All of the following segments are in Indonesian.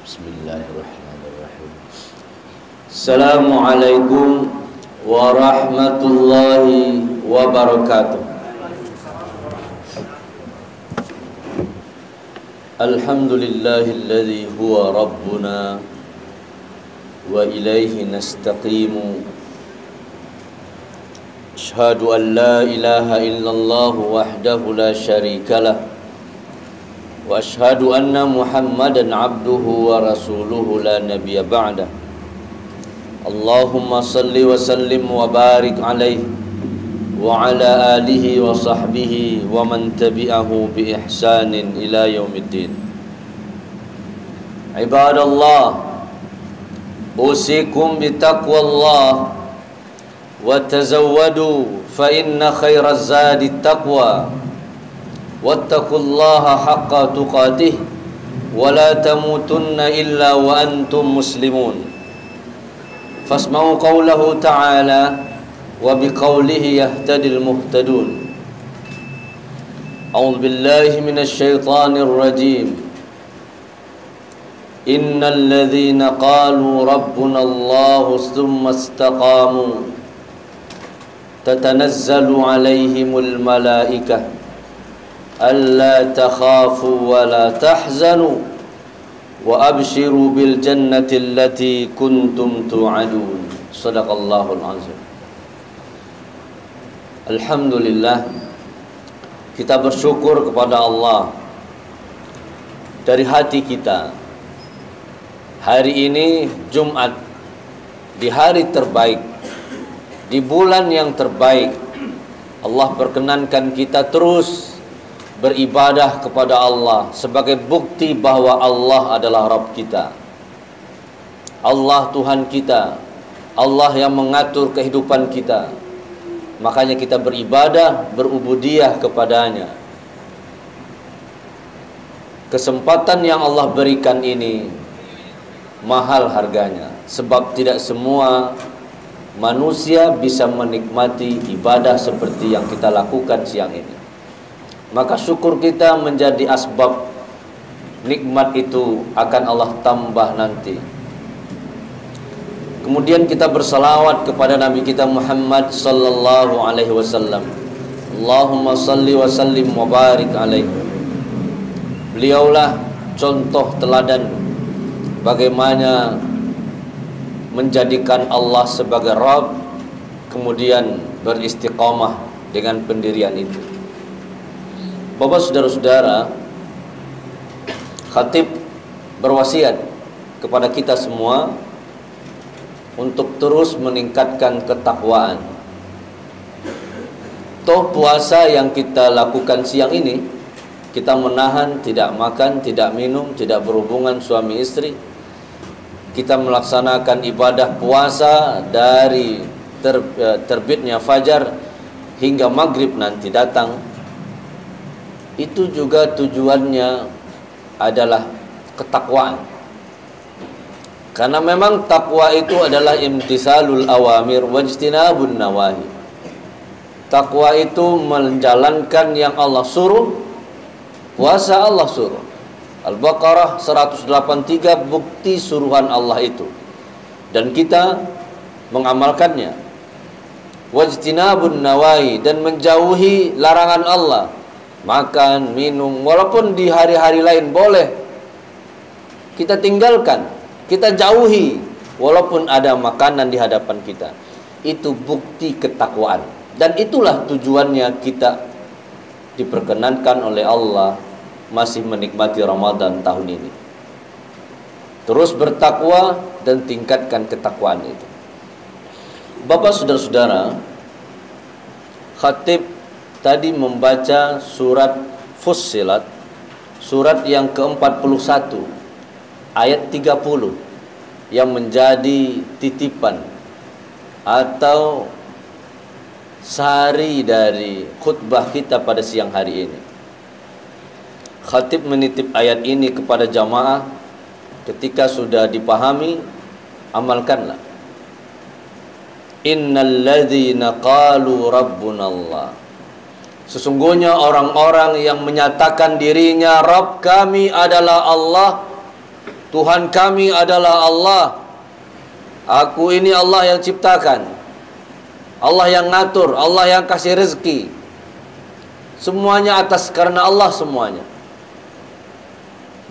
Bismillahirrahmanirrahim. Assalamualaikum warahmatullahi wabarakatuh. Alhamdulillahilladzi huwa rabbuna wa ilaihi nastaqimu. Asyhadu an la ilaha illallah wahdahu la syarikalah wa asyhadu anna Muhammadan abduhu wa rasuluhu la nabiyya ba'dah. Allahumma salli wa sallim wa barik alaihi wa ala alihi wa sahbihi wa man tabi'ahu bi ihsanin ila yaumiddin. Ibadallah, usikum bi taqwallah wa tazawwadu fa inna khairaz zadi taqwa wattaqullaha haqqa tuqatih wa la tamutunna illa wa antum muslimun. Fasma'u qawlahu ta'ala wa biqawlihi yahtadil muhtadun. A'udzu billahi minasy syaithanir rajim. Innal ladzina qalu rabbuna Allahu tsumma istaqamu tatanazzalu 'alaihimul malaikah alla takhafu wa la tahzanu wa abshiru bil jannati allati kuntum tu'adun. Shadaqallahul azim. Alhamdulillah, kita bersyukur kepada Allah dari hati kita. Hari ini Jumat, di hari terbaik, di bulan yang terbaik, Allah perkenankan kita terus beribadah kepada Allah sebagai bukti bahwa Allah adalah Rabb kita, Allah Tuhan kita, Allah yang mengatur kehidupan kita. Makanya kita beribadah, berubudiyah kepadanya. Kesempatan yang Allah berikan ini mahal harganya, sebab tidak semua manusia bisa menikmati ibadah seperti yang kita lakukan siang ini. Maka syukur kita menjadi asbab nikmat itu akan Allah tambah nanti. Kemudian kita bersalawat kepada Nabi kita Muhammad sallallahu alaihi wasallam. Allahumma salli wa sallim wa barik alaihi. Beliaulah contoh teladan bagaimana menjadikan Allah sebagai Rabb, kemudian beristiqamah dengan pendirian itu. Bapak, saudara-saudara, khatib berwasiat kepada kita semua untuk terus meningkatkan ketakwaan. Toh puasa yang kita lakukan siang ini, kita menahan, tidak makan, tidak minum, tidak berhubungan suami istri. Kita melaksanakan ibadah puasa dari terbitnya fajar hingga maghrib nanti datang. Itu juga tujuannya adalah ketakwaan. Karena memang takwa itu adalah imtisalul awamir wajtinabun nawahi. Takwa itu menjalankan yang Allah suruh, puasa Allah suruh. Al-Baqarah 183 bukti suruhan Allah itu, dan kita mengamalkannya. Wajtinabun nawahi, dan menjauhi larangan Allah. Makan, minum, walaupun di hari-hari lain boleh, kita tinggalkan, kita jauhi, walaupun ada makanan di hadapan kita. Itu bukti ketakwaan. Dan itulah tujuannya kita diperkenankan oleh Allah masih menikmati Ramadan tahun ini. Terus bertakwa dan tingkatkan ketakwaan itu. Bapak, saudara-saudara, khatib tadi membaca surat Fussilat, surat yang ke-41 ayat 30, yang menjadi titipan atau sari dari khutbah kita pada siang hari ini. Khatib menitip ayat ini kepada jamaah. Ketika sudah dipahami, amalkanlah. Innal ladzina qalu rabbunallah, sesungguhnya orang-orang yang menyatakan dirinya Rabb kami adalah Allah, Tuhan kami adalah Allah. Aku ini Allah yang ciptakan, Allah yang ngatur, Allah yang kasih rezeki. Semuanya atas karena Allah semuanya.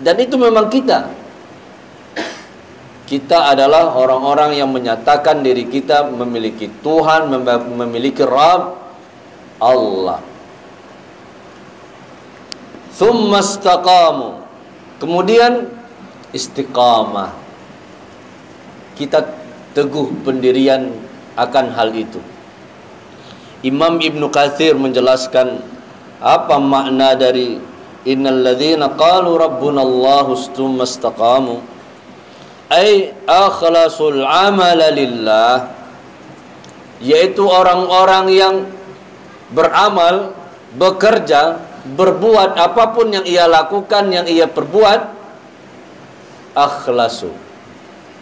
Dan itu memang kita. Kita adalah orang-orang yang menyatakan diri kita memiliki Tuhan, memiliki Rabb, Allah. Tsumma istaqamu. Kemudian istiqamah. Kita teguh pendirian akan hal itu. Imam Ibn Katsir menjelaskan apa makna dari innal ladzina qalu rabbuna Allahu tsumma istaqamu, ay akhlasul amala lillah, yaitu orang-orang yang beramal, bekerja, berbuat apapun yang ia lakukan, yang ia perbuat, akhlasu,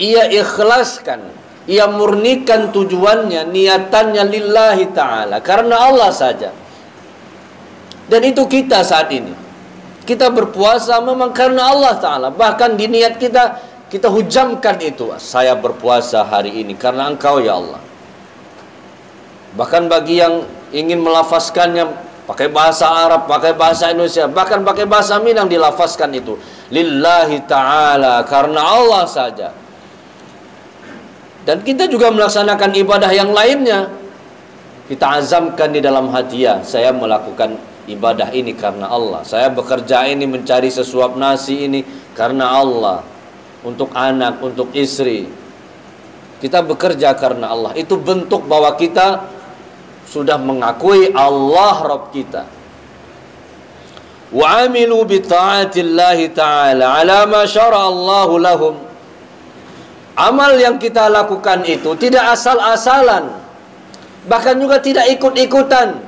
ia ikhlaskan, ia murnikan tujuannya, niatannya lillahi ta'ala, karena Allah saja. Dan itu kita saat ini. Kita berpuasa memang karena Allah ta'ala. Bahkan di niat kita, kita hujamkan itu. Saya berpuasa hari ini karena Engkau ya Allah. Bahkan bagi yang ingin melafazkannya pakai bahasa Arab, pakai bahasa Indonesia, bahkan pakai bahasa Minang dilafazkan itu. Lillahi ta'ala, karena Allah saja. Dan kita juga melaksanakan ibadah yang lainnya. Kita azamkan di dalam hati, ya, saya melakukan ibadah ini karena Allah. Saya bekerja ini, mencari sesuap nasi ini karena Allah. Untuk anak, untuk istri. Kita bekerja karena Allah. Itu bentuk bahwa kita sudah mengakui Allah Rabb kita. Wa amilu bi ta'atillahi ta'ala ala ma syara Allahu lahum. Amal yang kita lakukan itu tidak asal-asalan, bahkan juga tidak ikut-ikutan.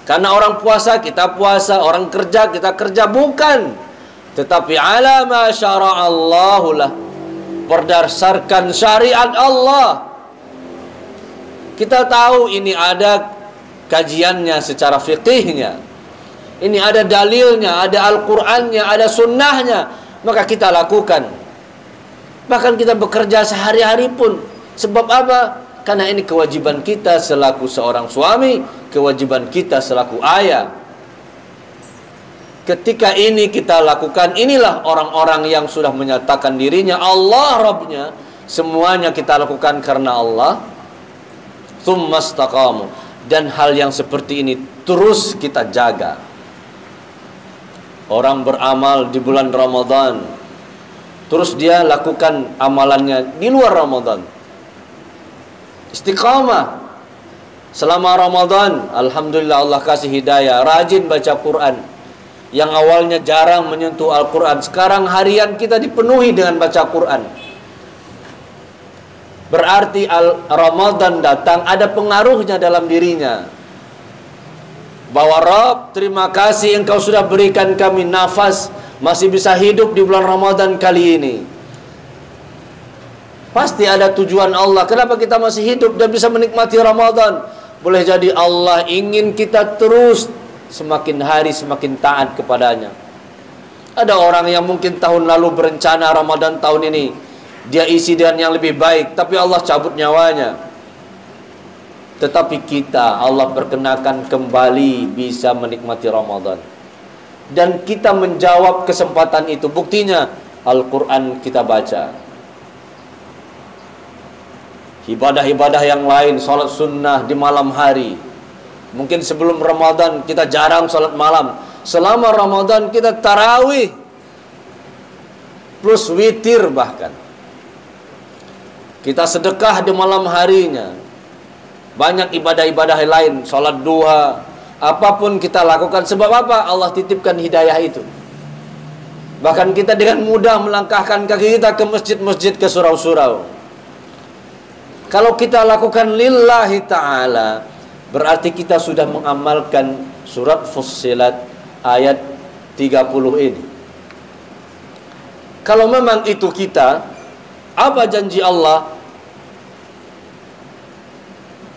Karena orang puasa, kita puasa, orang kerja, kita kerja, bukan. Tetapi ala ma syara'allahu lah, berdasarkan syariat Allah. Kita tahu ini ada kajiannya secara fiqihnya, ini ada dalilnya, ada Al-Qur'annya, ada sunnahnya, maka kita lakukan. Bahkan kita bekerja sehari-hari pun. Sebab apa? Karena ini kewajiban kita selaku seorang suami, kewajiban kita selaku ayah. Ketika ini kita lakukan, inilah orang-orang yang sudah menyatakan dirinya Allah Rabbnya. Semuanya kita lakukan karena Allah. Tsumma istaqamu. Dan hal yang seperti ini terus kita jaga. Orang beramal di bulan Ramadan, terus dia lakukan amalannya di luar Ramadan. Istiqamah selama Ramadan, alhamdulillah Allah kasih hidayah, rajin baca Quran. Yang awalnya jarang menyentuh Al-Quran, sekarang harian kita dipenuhi dengan baca Quran. Berarti Ramadan datang ada pengaruhnya dalam dirinya. Bahwa Rabb, terima kasih Engkau sudah berikan kami nafas, masih bisa hidup di bulan Ramadan kali ini. Pasti ada tujuan Allah. Kenapa kita masih hidup dan bisa menikmati Ramadan? Boleh jadi Allah ingin kita terus semakin hari semakin taat kepadanya. Ada orang yang mungkin tahun lalu berencana Ramadan tahun ini dia isi dengan yang lebih baik, tapi Allah cabut nyawanya. Tetapi kita, Allah perkenakan kembali bisa menikmati Ramadan. Dan kita menjawab kesempatan itu. Buktinya Al-Quran kita baca. Ibadah-ibadah yang lain, salat sunnah di malam hari. Mungkin sebelum Ramadan kita jarang salat malam. Selama Ramadan kita tarawih plus witir bahkan. Kita sedekah di malam harinya. Banyak ibadah-ibadah lain, salat duha, apapun kita lakukan. Sebab apa? Allah titipkan hidayah itu. Bahkan kita dengan mudah melangkahkan kaki kita ke masjid-masjid, ke surau-surau. Kalau kita lakukan lillahi ta'ala, berarti kita sudah mengamalkan surat Fussilat ayat 30 ini. Kalau memang itu kita, apa janji Allah?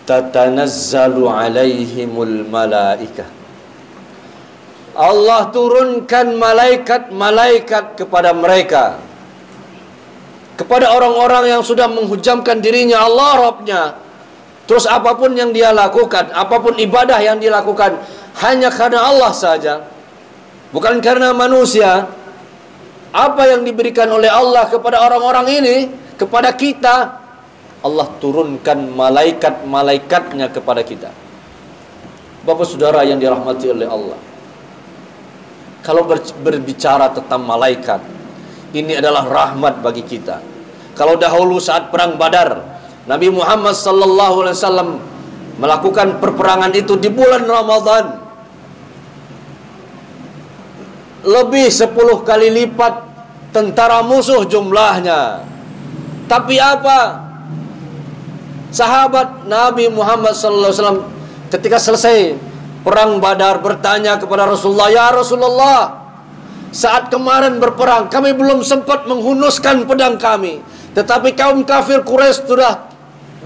Tatanazzalu alaihimul malaikah. Allah turunkan malaikat-malaikat kepada mereka. kepada orang-orang yang sudah menghujamkan dirinya Allah Rabbnya, terus apapun yang dia lakukan, apapun ibadah yang dia lakukan hanya karena Allah saja, bukan karena manusia. Apa yang diberikan oleh Allah kepada orang-orang ini, kepada kita, Allah turunkan malaikat-malaikatnya kepada kita. Bapak saudara yang dirahmati oleh Allah, kalau berbicara tentang malaikat, ini adalah rahmat bagi kita. Kalau dahulu saat perang Badar, Nabi Muhammad sallallahu alaihi wasallam melakukan perperangan itu di bulan Ramadan, lebih 10 kali lipat tentara musuh jumlahnya. Tapi apa? Sahabat Nabi Muhammad sallallahu alaihi wasallam ketika selesai perang Badar bertanya kepada Rasulullah, "Ya Rasulullah, saat kemarin berperang kami belum sempat menghunuskan pedang kami, tetapi kaum kafir Quraisy sudah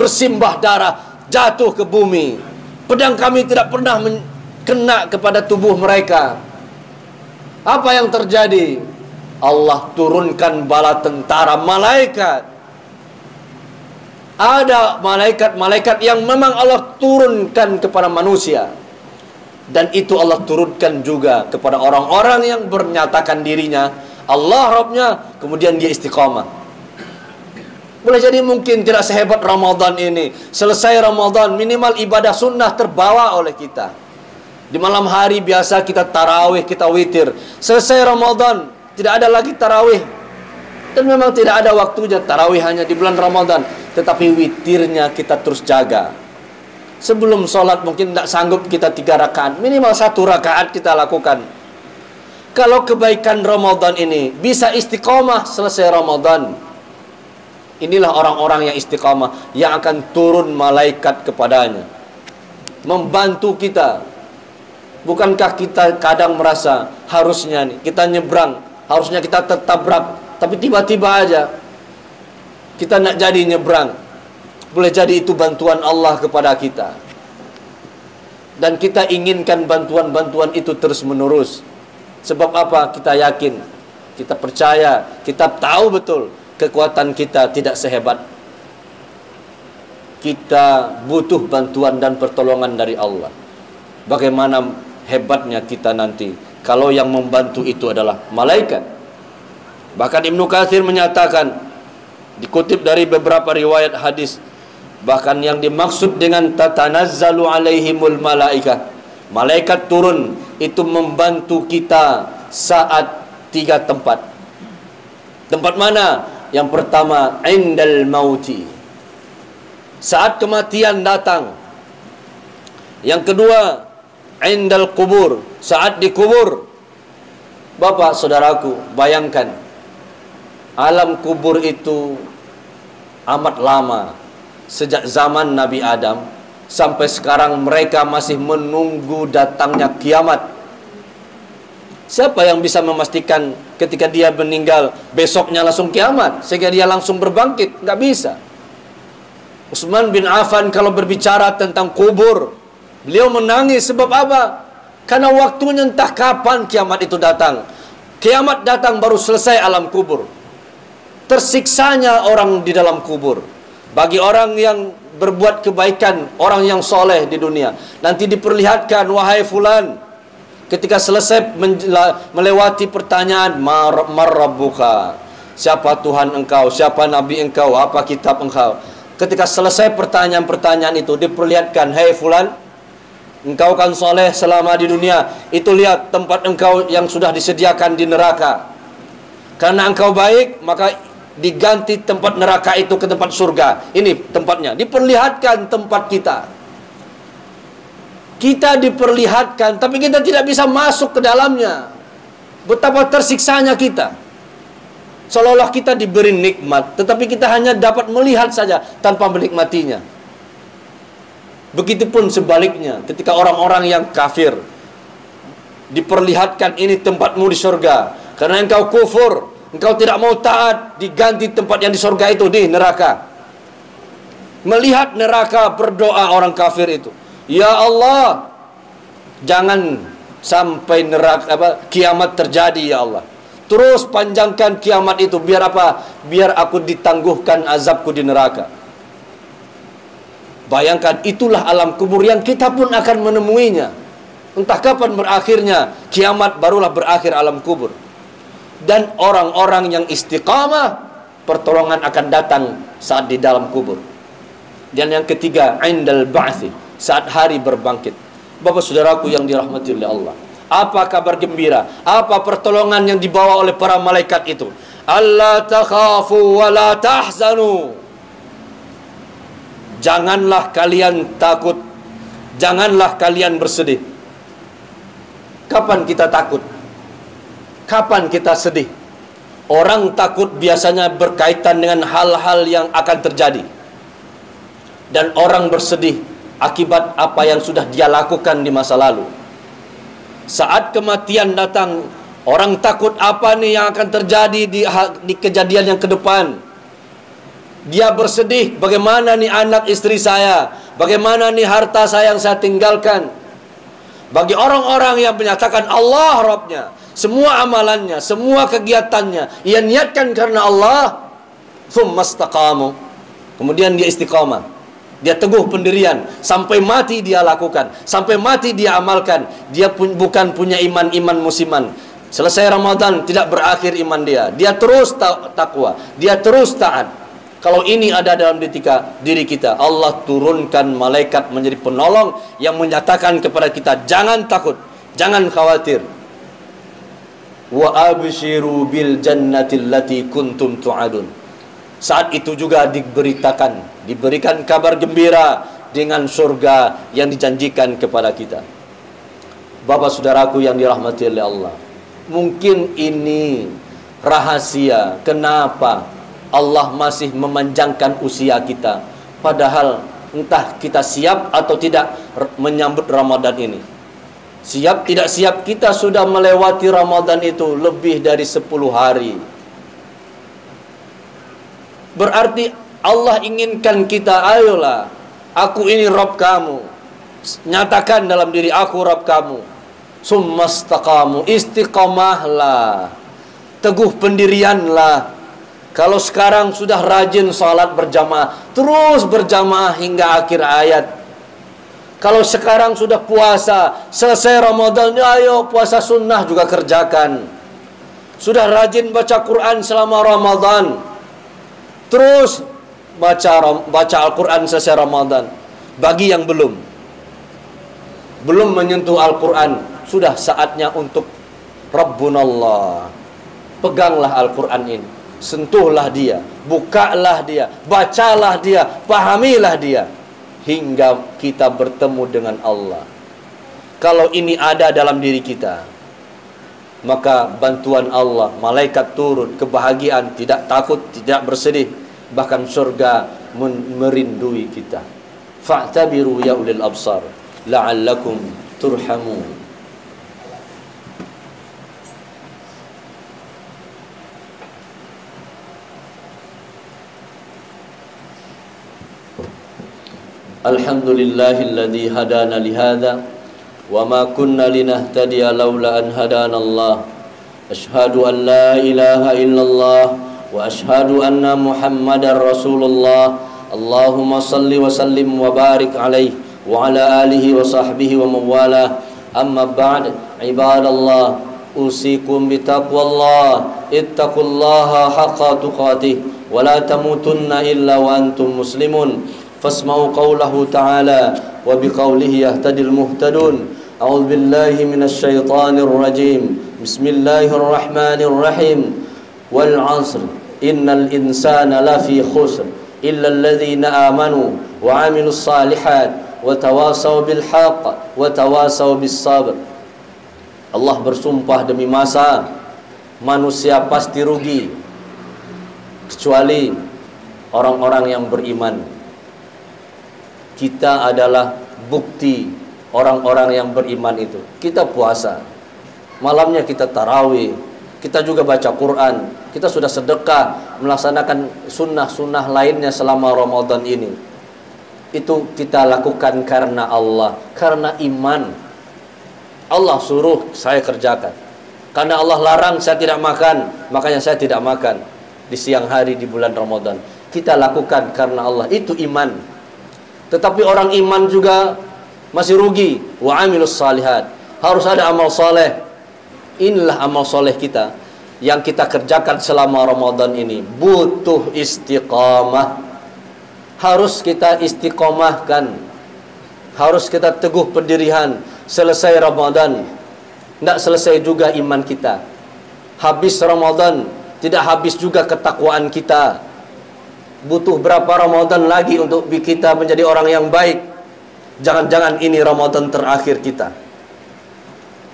bersimbah darah, jatuh ke bumi. Pedang kami tidak pernah kena kepada tubuh mereka. Apa yang terjadi?" Allah turunkan bala tentara malaikat. Ada malaikat-malaikat yang memang Allah turunkan kepada manusia, dan itu Allah turunkan juga kepada orang-orang yang bernyatakan dirinya Allah Rabbnya, kemudian dia istiqamah. Boleh jadi mungkin tidak sehebat Ramadan ini. Selesai Ramadan, minimal ibadah sunnah terbawa oleh kita. Di malam hari biasa kita tarawih, kita witir. Selesai Ramadan, tidak ada lagi tarawih. Dan memang tidak ada waktunya, tarawih hanya di bulan Ramadan. Tetapi witirnya kita terus jaga. Sebelum sholat mungkin tidak sanggup kita 3 rakaat, minimal 1 rakaat kita lakukan. Kalau kebaikan Ramadan ini bisa istiqomah selesai Ramadan, inilah orang-orang yang istiqamah, yang akan turun malaikat kepadanya membantu kita. Bukankah kita kadang merasa harusnya nih kita nyebrang, harusnya kita tertabrak, tapi tiba-tiba aja kita nak jadi nyebrang. Boleh jadi itu bantuan Allah kepada kita, dan kita inginkan bantuan-bantuan itu terus menerus. Sebab apa? Kita yakin, kita percaya, kita tahu betul kekuatan kita tidak sehebat. Kita butuh bantuan dan pertolongan dari Allah. Bagaimana hebatnya kita nanti kalau yang membantu itu adalah malaikat. Bahkan Ibnu Katsir menyatakan, dikutip dari beberapa riwayat hadis, bahkan yang dimaksud dengan tatanazzalu alaihimul malaikah, malaikat turun itu membantu kita saat 3 tempat. Tempat mana? Yang pertama, indal mauti, saat kematian datang. Yang kedua, indal kubur, saat dikubur. Bapak saudaraku, bayangkan, alam kubur itu amat lama. Sejak zaman Nabi Adam sampai sekarang mereka masih menunggu datangnya kiamat. Siapa yang bisa memastikan ketika dia meninggal besoknya langsung kiamat sehingga dia langsung berbangkit? Nggak bisa. Utsman bin Affan kalau berbicara tentang kubur, beliau menangis. Sebab apa? Karena waktunya entah kapan kiamat itu datang. Kiamat datang baru selesai alam kubur. Tersiksanya orang di dalam kubur. Bagi orang yang berbuat kebaikan, orang yang soleh di dunia, nanti diperlihatkan, wahai fulan, ketika selesai melewati pertanyaan, mar rabbuka, siapa Tuhan engkau, siapa Nabi engkau, apa kitab engkau. Ketika selesai pertanyaan-pertanyaan itu, diperlihatkan, hei fulan, engkau kan soleh selama di dunia, itu lihat tempat engkau yang sudah disediakan di neraka. Karena engkau baik, maka diganti tempat neraka itu ke tempat surga. Ini tempatnya, diperlihatkan tempat kita. Kita diperlihatkan, tapi kita tidak bisa masuk ke dalamnya. Betapa tersiksanya kita. Seolah-olah kita diberi nikmat, tetapi kita hanya dapat melihat saja tanpa menikmatinya. Begitupun sebaliknya, ketika orang-orang yang kafir diperlihatkan, ini tempatmu di surga. Karena engkau kufur, engkau tidak mau taat, diganti tempat yang di surga itu di neraka. Melihat neraka, berdoa orang kafir itu, ya Allah, jangan sampai neraka kiamat terjadi ya Allah. Terus panjangkan kiamat itu. Biar apa? Biar aku ditangguhkan azabku di neraka. Bayangkan, itulah alam kubur yang kita pun akan menemuinya. Entah kapan berakhirnya kiamat, barulah berakhir alam kubur. Dan orang-orang yang istiqamah, pertolongan akan datang saat di dalam kubur. Dan yang ketiga, indal ba'thi, saat hari berbangkit. Bapak saudaraku yang dirahmati oleh Allah, apa kabar gembira, apa pertolongan yang dibawa oleh para malaikat itu? Alla takhafu wa la tahzanu. Janganlah kalian takut, janganlah kalian bersedih. Kapan kita takut? Kapan kita sedih? Orang takut biasanya berkaitan dengan hal-hal yang akan terjadi. Dan orang bersedih akibat apa yang sudah dia lakukan di masa lalu. Saat kematian datang, orang takut apa nih yang akan terjadi di kejadian yang ke depan. Dia bersedih, bagaimana nih anak istri saya, bagaimana nih harta saya yang saya tinggalkan. Bagi orang-orang yang menyatakan Allah Rabbnya, semua amalannya, semua kegiatannya ia niatkan karena Allah, thumma istaqamu, kemudian dia istiqamah, dia teguh pendirian, sampai mati dia lakukan, sampai mati dia amalkan. Dia bukan punya iman musiman. Selesai Ramadan tidak berakhir iman dia, dia terus takwa, dia terus taat. Kalau ini ada dalam diri kita, Allah turunkan malaikat menjadi penolong yang menyatakan kepada kita, jangan takut, jangan khawatir. Wa abshiru bil jannati allati kuntum tu'adun. Saat itu juga diberikan kabar gembira dengan surga yang dijanjikan kepada kita. Bapak saudaraku yang dirahmati oleh Allah, mungkin ini rahasia kenapa Allah masih memanjangkan usia kita, padahal entah kita siap atau tidak menyambut Ramadan ini. Siap tidak siap, kita sudah melewati Ramadan itu lebih dari 10 hari. Berarti Allah inginkan kita, ayolah, aku ini Rabb kamu, nyatakan dalam diri aku Rabb kamu. Summastaqamu, istiqamahlah, teguh pendirianlah. Kalau sekarang sudah rajin salat berjamaah, terus berjamaah hingga akhir ayat. Kalau sekarang sudah puasa, selesai Ramadan, ayo puasa sunnah juga kerjakan. Sudah rajin baca Quran selama Ramadan, terus baca Al-Quran selesai Ramadan. Bagi yang belum menyentuh Al-Quran, sudah saatnya untuk Rabbunallah. Peganglah Al-Quran ini, sentuhlah dia, bukalah dia, bacalah dia, pahamilah dia, hingga kita bertemu dengan Allah. Kalau ini ada dalam diri kita, maka bantuan Allah, malaikat turun, kebahagiaan, tidak takut, tidak bersedih, bahkan surga merindui kita. Fa'tabiru ya ulil absar la'allakum turhamun. Alhamdulillahilladzi hadana lihada wa ma kunna linahtadiya laula an hadana Allah. Asyhadu an la ilaha illallah wa asyhadu anna Muhammadar Rasulullah. Allahumma salli wa sallim wa barik alaihi wa ala alihi wa sahbihi wa mawala. Amma ba'd, ibadallah, usikum bitaqwallah, ittaqullaha haqqa tuqatih wa la tamutunna illa wa antum muslimun. فاسمعوا قوله تعالى وبقوله يهتدي المهتدون. أعوذ بالله من الشيطان الرجيم. بسم الله الرحمن الرحيم. والعصر إن الإنسان لفي خسر إلا الذين آمنوا وعملوا الصالحات وتواصوا بالحق وتواصوا بالصبر. Allah bersumpah demi masa, manusia pasti rugi kecuali orang-orang yang beriman. Kita adalah bukti orang-orang yang beriman itu. Kita puasa, malamnya kita tarawih, kita juga baca Quran, kita sudah sedekah, melaksanakan sunnah-sunnah lainnya selama Ramadan ini. Itu kita lakukan karena Allah, karena iman. Allah suruh saya kerjakan. Karena Allah larang saya tidak makan, makanya saya tidak makan di siang hari di bulan Ramadan. Kita lakukan karena Allah, itu iman. Tetapi orang iman juga masih rugi. Wa amilus salihat, harus ada amal soleh. Inilah amal soleh kita yang kita kerjakan selama Ramadan ini. Butuh istiqamah. Harus kita istiqamahkan, harus kita teguh pendirian. Selesai Ramadan, tidak selesai juga iman kita. Habis Ramadan, tidak habis juga ketakwaan kita. Butuh berapa Ramadan lagi untuk kita menjadi orang yang baik. Jangan-jangan ini Ramadan terakhir kita.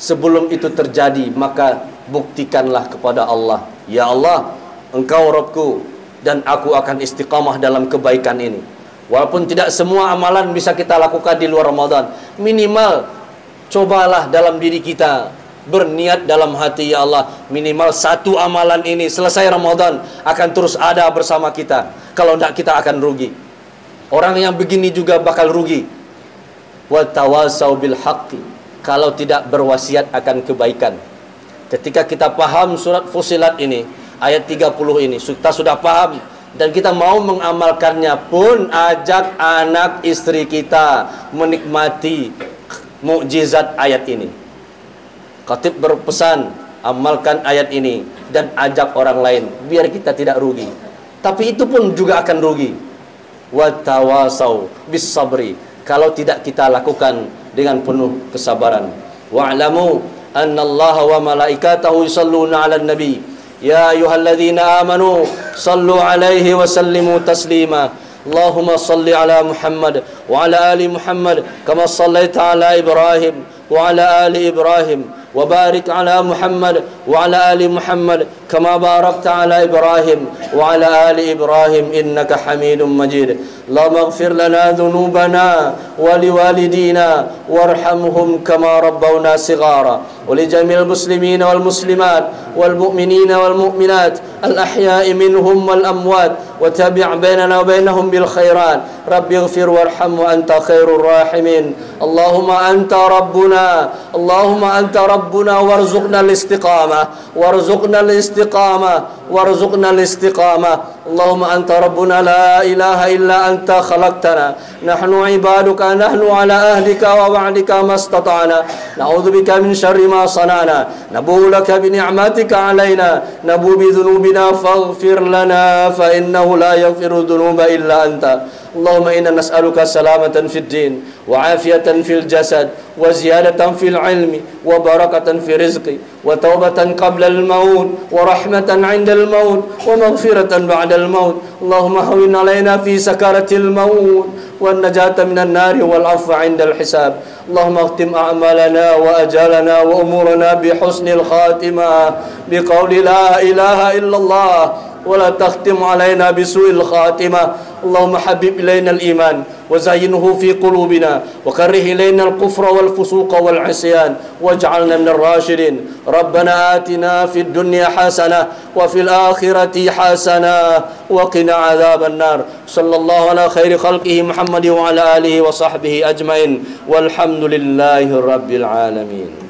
Sebelum itu terjadi, maka buktikanlah kepada Allah, ya Allah, Engkau Rabbku, dan aku akan istiqamah dalam kebaikan ini. Walaupun tidak semua amalan bisa kita lakukan di luar Ramadan, minimal cobalah dalam diri kita, berniat dalam hati, ya Allah, minimal satu amalan ini selesai Ramadan akan terus ada bersama kita. Kalau tidak, kita akan rugi. Orang yang begini juga bakal rugi. Wa tawasau bil haqqi, kalau tidak berwasiat akan kebaikan. Ketika kita paham surat Fussilat ini, ayat 30 ini, kita sudah paham dan kita mau mengamalkannya pun, ajak anak istri kita menikmati mukjizat ayat ini. Khatib berpesan, amalkan ayat ini dan ajak orang lain biar kita tidak rugi. Tapi itu pun juga akan rugi. Wa tawasau bis sabri, kalau tidak kita lakukan dengan penuh kesabaran. Wa'lamu annallaha wa malaikatahu yusalluna 'alan nabi ya ayyuhalladzina amanu sallu 'alaihi wa sallimu taslima. Allahumma salli 'ala Muhammad wa 'ala ali Muhammad kama shallaita 'ala Ibrahim wa 'ala ali Ibrahim wa barik 'ala Muhammad wa 'ala ali Muhammad kama barakta 'ala Ibrahim wa 'ala ali Ibrahim innaka Hamidum Majid. Allahumma ighfir lana dhunubana wa liwalidina warhamhum kama rabbawna shighara wa li jami'il muslimina wal muslimat wal mu'minina wal mu'minat al ahya'i minhum wal amwat wa tabi' bainana wa bainahum bil khairat. Rabbi ighfir warham wa anta khairur rahimin. Allahumma anta rabbuna, Allahumma anta rabbuna warzuqna al-istiqamah warzuqna al-istiqamah warzuqna al-istiqamah. Allahumma anta rabbuna la ilaha illa anta khalaqtana nahnu ibaduka nahnu ala ahdika wa wa'dika mastata'na na'udzu bika min syarri ma sana'na nabu laka bi ni'matika alaina nabu bi dhunubina faghfir lana fa innahu la yaghfiru dhunuba illa anta. اللهم إنا نسألك سلامة في الدين وعافية في الجسد وزيادة في العلم وبركة في الرزق وتوبة قبل الموت ورحمة عند الموت ومغفرة بعد الموت. اللهم هون علينا في سكرة الموت والنجاة من النار والعفو عند الحساب. اللهم اختم أعمالنا وأجالنا وأمورنا بحسن الخاتمة بقول لا إله إلا الله ولا تختم علينا بسوء الخاتمة. اللهم حبب إلينا الإيمان وزينه في قلوبنا وكره إلينا الكفر والفسوق والعصيان واجعلنا من الراشدين. ربنا آتنا في الدنيا حسنة وفي الآخرة حسنة وقنا عذاب النار. صلى الله على خير خلقه محمد وعلى آله وصحبه أجمعين والحمد لله رب العالمين.